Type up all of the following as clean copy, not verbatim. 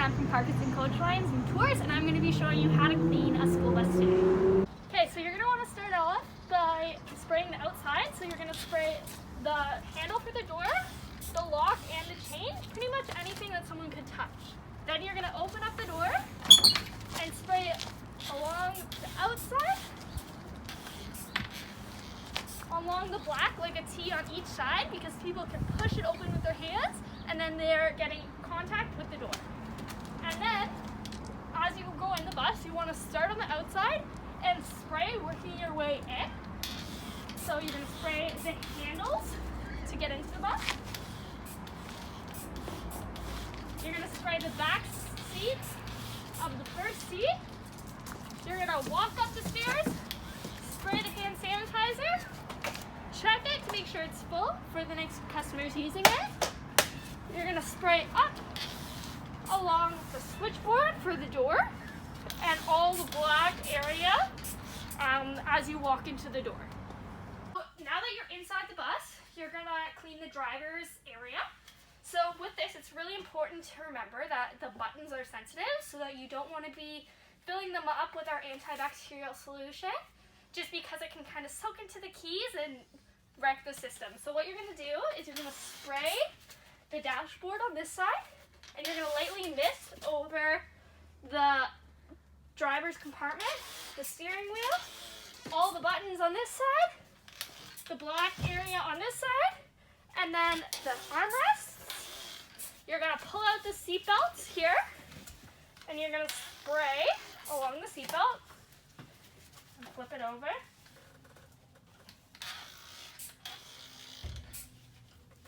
and I'm from Parkinson Coach Lines and Tours, and I'm going to be showing you how to clean a school bus today. Okay, so you're going to want to start off by spraying the outside. So you're going to spray the handle for the door, the lock, and the chain, pretty much anything that someone could touch. Then you're going to open up the door and spray it along the outside, along the black like a T on each side, because people can push it open with their hands and then they're getting contact with the door. And then as you go in the bus, you want to start on the outside and spray working your way in. So you're going to spray the handles to get into the bus. You're going to spray the back seats of the first seat. You're going to walk up the stairs, spray the hand sanitizer, check it to make sure it's full for the next customers using it. You're going to spray up along the switchboard for the door and all the black area as you walk into the door. Now that you're inside the bus, you're going to clean the driver's area. So with this, it's really important to remember that the buttons are sensitive, so that you don't want to be filling them up with our antibacterial solution, just because it can kind of soak into the keys and wreck the system. So what you're going to do is you're going to spray the dashboard on this side, and you're going to lightly mist over the driver's compartment, the steering wheel, all the buttons on this side, the black area on this side, and then the armrests. You're going to pull out the seat belts here, and you're going to spray along the seat belt and flip it over.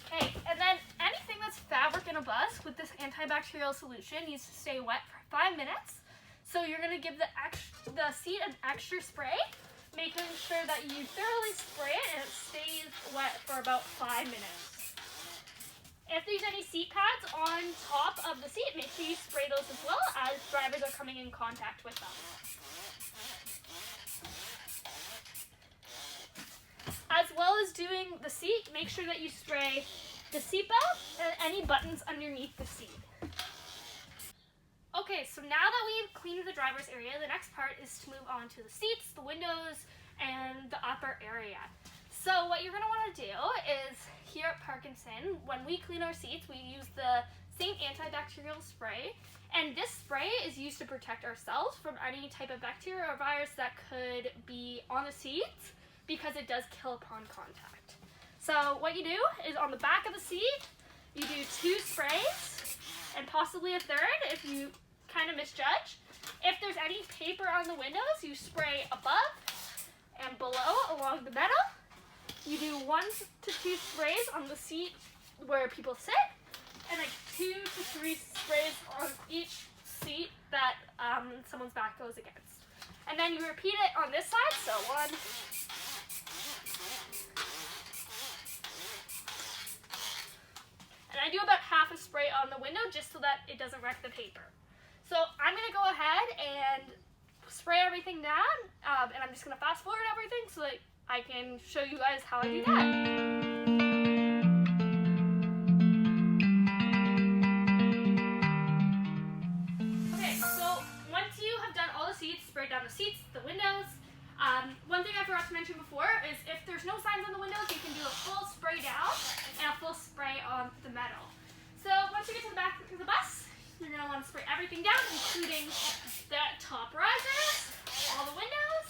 Okay, and then anything that's fabric in a bus with this antibacterial solution needs to stay wet for 5 minutes. So you're going to give the seat an extra spray, making sure that you thoroughly spray it and it stays wet for about 5 minutes. If there's any seat pads on top of the seat, make sure you spray those as well, as drivers are coming in contact with them. As well as doing the seat, make sure that you spray the seat belt and any buttons underneath the seat. Okay, so now that we've cleaned the driver's area, the next part is to move on to the seats, the windows, and the upper area. So what you're going to want to do is, here at Parkinson, when we clean our seats, we use the same antibacterial spray, and this spray is used to protect ourselves from any type of bacteria or virus that could be on the seats, because it does kill upon contact. So what you do is, on the back of the seat, you do 2 sprays, and possibly a third if you kind of misjudge. If there's any paper on the windows, you spray above and below along the metal. You do 1 to 2 sprays on the seat where people sit, and like 2 to 3 sprays on each seat that someone's back goes against. And then you repeat it on this side, so 1, and I do about half a spray on the window just so that it doesn't wreck the paper. So I'm going to go ahead and spray everything down, and I'm just going to fast forward everything so that I can show you guys how I do that. Okay, so once you have done all the seats, spray down the seats, the windows. One thing I forgot to mention before is, if there's no signs on the windows, you can do a full spray down and a full spray on the metal. So once you get to the back of the bus, you're going to want to spray everything down, including the top risers, all the windows,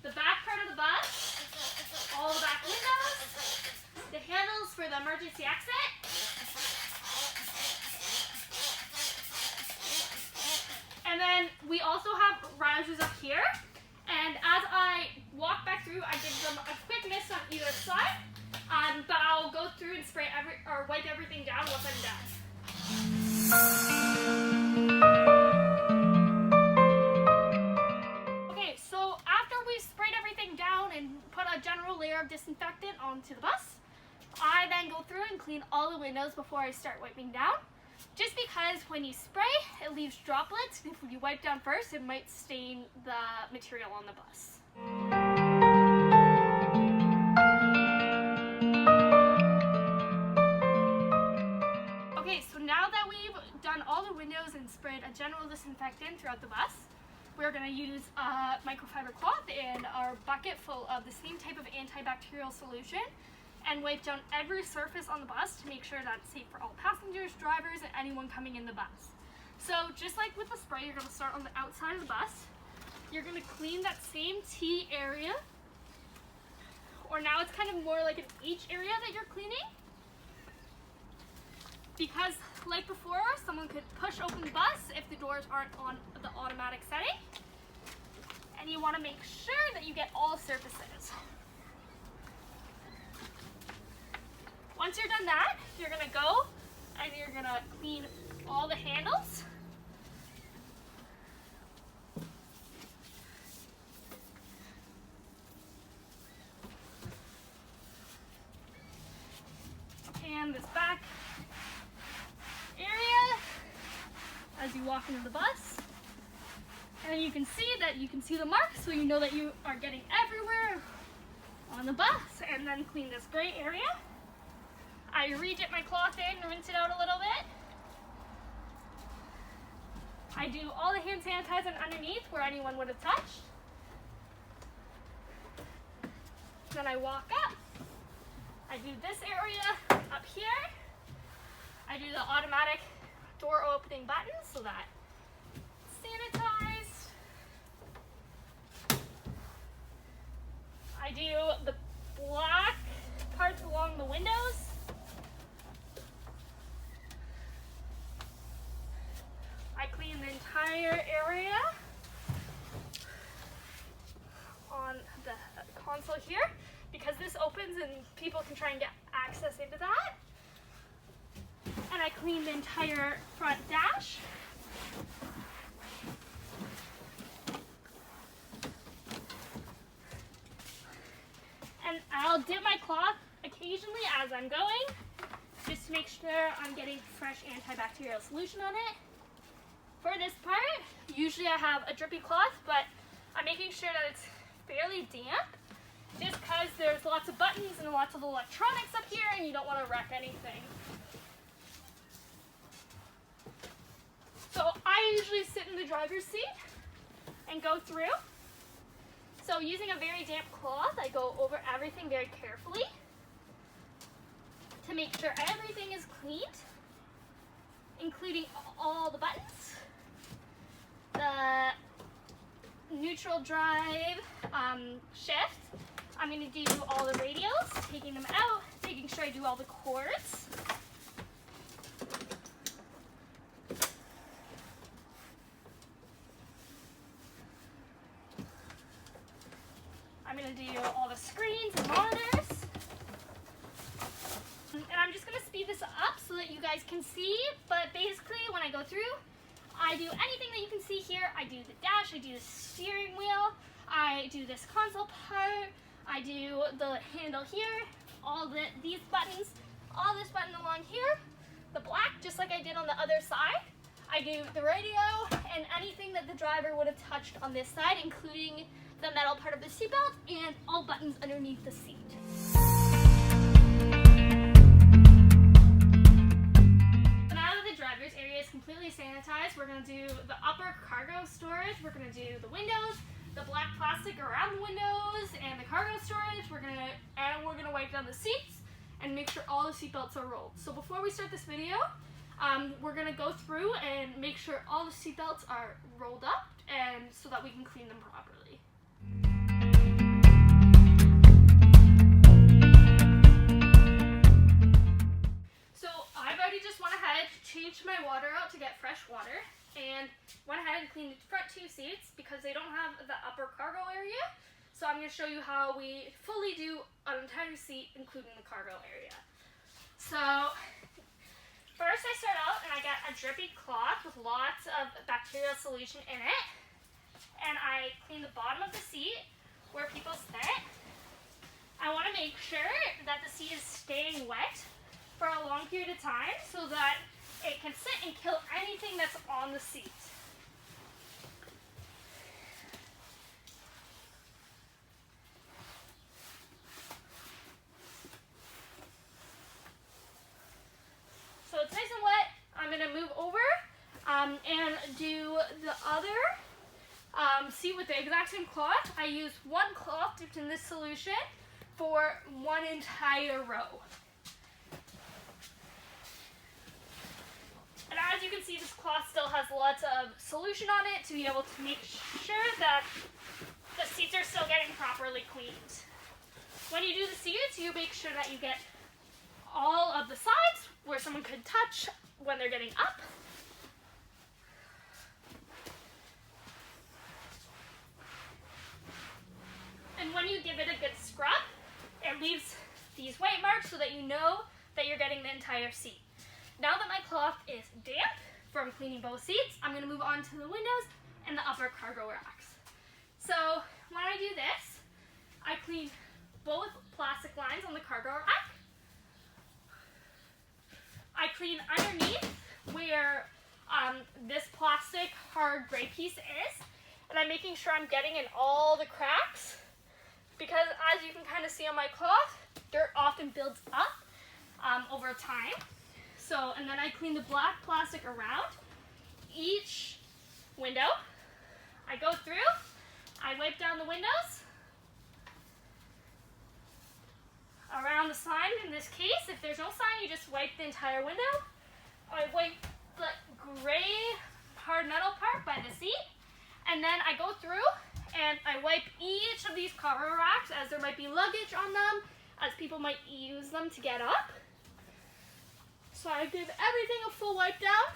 the back part of the bus, all the back windows, the handles for the emergency exit, and then we also have risers up here, and as I walk back through, I give them a quick mist on either side, but I'll go through and spray wipe everything down once I'm done. Okay, so after we've sprayed everything down and put a general layer of disinfectant onto the bus, I then go through and clean all the windows before I start wiping down. Just because when you spray, it leaves droplets, and if you wipe down first, it might stain the material on the bus. Okay, so done all the windows and sprayed a general disinfectant throughout the bus, we're going to use a microfiber cloth and our bucket full of the same type of antibacterial solution and wipe down every surface on the bus to make sure that it's safe for all passengers, drivers, and anyone coming in the bus. So just like with the spray, you're going to start on the outside of the bus. You're going to clean that same T area, or now it's kind of more like an H area that you're cleaning. Because like before, someone could push open the bus if the doors aren't on the automatic setting. And you want to make sure that you get all surfaces. Once you're done that, you're going to go and you're going to clean all the handles. And this back area as you walk into the bus. And you can see the marks, so you know that you are getting everywhere on the bus. And then clean this gray area. I re-dip my cloth in and rinse it out a little bit. I do all the hand sanitizer underneath where anyone would have touched. Then I walk up. I do this area up here. I do the automatic door opening button so that it's sanitized. I do the black parts along the windows. I clean the entire area on the console here because this opens and people can try and get access into that. And I clean the entire front dash. And I'll dip my cloth occasionally as I'm going, just to make sure I'm getting fresh antibacterial solution on it. For this part, usually I have a drippy cloth, but I'm making sure that it's fairly damp, just because there's lots of buttons and lots of electronics up here and you don't want to wreck anything. So I usually sit in the driver's seat and go through. So using a very damp cloth, I go over everything very carefully to make sure everything is cleaned, including all the buttons, the neutral drive shift. I'm going to do all the radios, taking them out, making sure I do all the cords. I'm going to do all the screens and monitors. And I'm just going to speed this up so that you guys can see, but basically when I go through, I do anything that you can see here. I do the dash, I do the steering wheel, I do this console part, I do the handle here, these buttons, all this button along here, the black, just like I did on the other side. I do the radio and anything that the driver would have touched on this side, including the metal part of the seatbelt and all buttons underneath the seat. Now that the driver's area is completely sanitized, we're going to do the upper cargo storage, we're going to do the windows, the black plastic around the windows, and the cargo storage. We're going to wipe down the seats and make sure all the seatbelts are rolled. So before we start this video, we're going to go through and make sure all the seatbelts are rolled up and so that we can clean them properly. So I've already just went ahead, changed my water out to get fresh water, and went ahead and cleaned the front two seats because they don't have the upper cargo area. So I'm going to show you how we fully do an entire seat, including the cargo area. So first I start out and I get a drippy cloth with lots of bacterial solution in it. And I clean the bottom of the seat where people sit. I want to make sure that the seat is staying wet for a long period of time so that it can sit and kill anything that's on the seat. So it's nice and wet. I'm going to move over seat with the exact same cloth. I use one cloth dipped in this solution for one entire row. And as you can see, this cloth still has lots of solution on it to be able to make sure that the seats are still getting properly cleaned. When you do the seats, you make sure that you get all of the sides where someone could touch when they're getting up. And when you give it a good scrub, it leaves these white marks so that you know that you're getting the entire seat. Now that my cloth is damp from cleaning both seats, I'm going to move on to the windows and the upper cargo racks. So when I do this, I clean both plastic lines on the cargo rack. I clean underneath where this plastic hard gray piece is, and I'm making sure I'm getting in all the cracks, because as you can kind of see on my cloth, dirt often builds up over time. So, and then I clean the black plastic around each window. I go through, I wipe down the windows, around the sign in this case. If there's no sign, you just wipe the entire window. I wipe the gray hard metal part by the seat, and then I go through and I wipe each of these cargo racks, as there might be luggage on them, as people might use them to get up. So I give everything a full wipe down.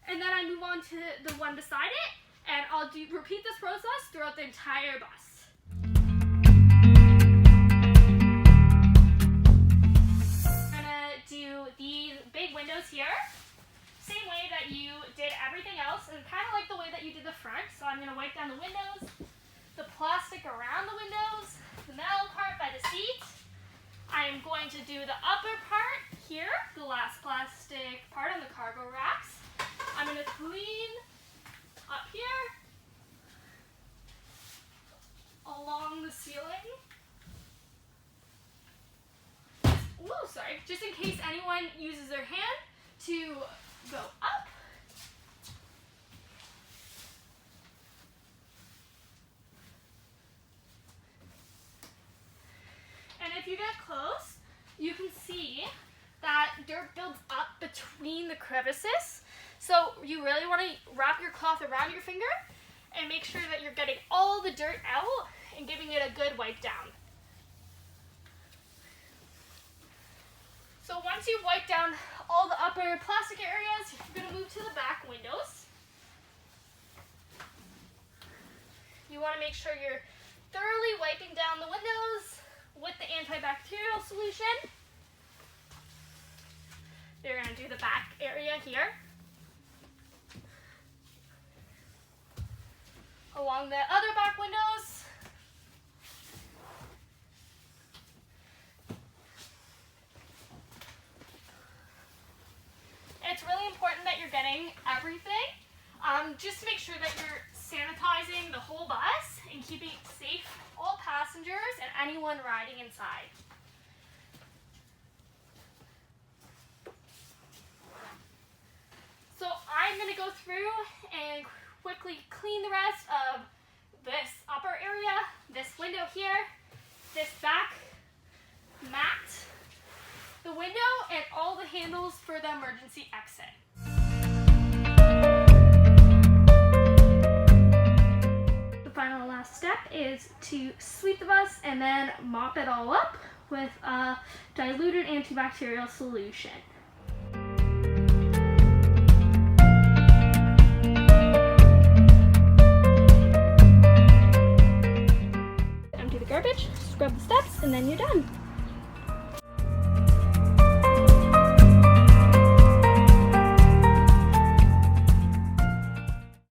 And then I move on to the one beside it, and I'll repeat this process throughout the entire bus. I'm gonna do these big windows here, same way that you did everything else, and kind of like the way that you did the front. So I'm gonna wipe down the windows, the plastic around the windows, the metal part by the seat. I'm going to do the upper part here, the last plastic part on the cargo racks. I'm going to clean up here, along the ceiling. Ooh, sorry. Just in case anyone uses their hand to go up. And if you get close, you can see that dirt builds up between the crevices. So you really want to wrap your cloth around your finger and make sure that you're getting all the dirt out and giving it a good wipe down. So once you've wiped down all the upper plastic areas, you're going to move to the back windows. You want to make sure you're thoroughly wiping down the windows with the antibacterial solution. You're going to do the back area here. Along the other back windows. It's really important that you're getting everything, just to make sure that you're sanitizing the whole bus and keeping safe all passengers and anyone riding inside. So I'm going to go through and quickly clean the rest of this upper area, this window here, this back mat, the window, and all the handles for the emergency exit. The final last step is to sweep the bus and then mop it all up with a diluted antibacterial solution. Empty the garbage, scrub the steps, and then you're done.